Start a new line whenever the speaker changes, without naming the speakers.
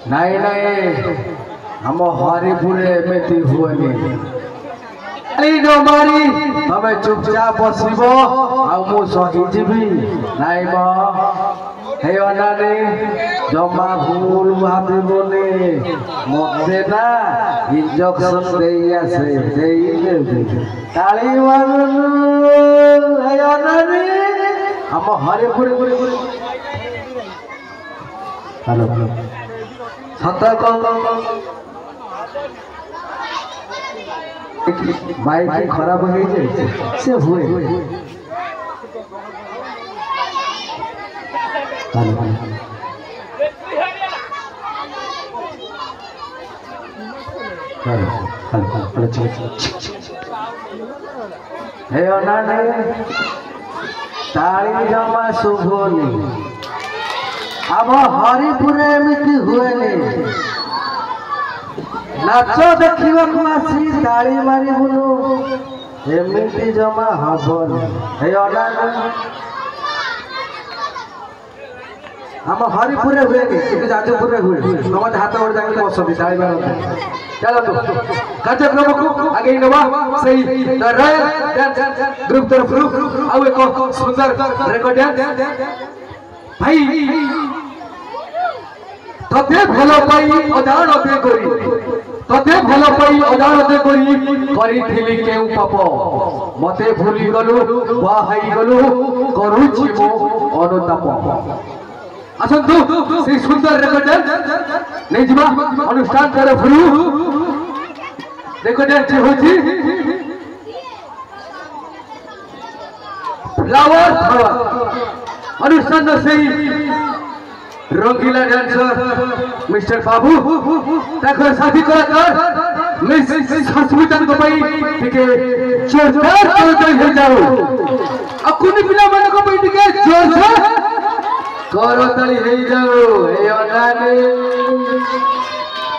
नहीं नहीं हम हरिपुर एमती हुए मारी तमें चुपचाप बसब आउ सहीजी नाई हे अनानी जमा भूल भावनी मते ना इंजेक्शन दे आसे ताली हे अनानी हम हरिपुर हेलो सत बाइक खराब हो गई से हुए हे अनाने ताली जमा शुभनी अब हरिपुर एमती हुए नाच देखा आसी ताली मारी बुलू एमती जमा हबन हे अनाने हम हरिपुर हुए जाजपुर हुए तुम हाथ गोड़ जाके बसती ताली मार चलो कार्यक्रम को आगे नवा सही ग्रुप तरफ आउ एक सुंदर रेकर्ड भाई तते भल पाई अजानते करी तते भल पाई अजानते करी केउ पाप मते भूली गलु बाहाई गलु करूछि मो अनुताप आसतु से सुंदर रेकर्ड नहीं जीवा अनुष्ठान तरफ रेकर्ड होची फ्लावर अनुष्ठान से रंगीला डांसर मिस्टर बाबू ताकर साथी कलाकार मिस संस्मितन को पई टिके जोरदार जोरदार हो जाओ अकुनी पिला मन को पई टिके जोरदार करताली हे जाओ हे अनाने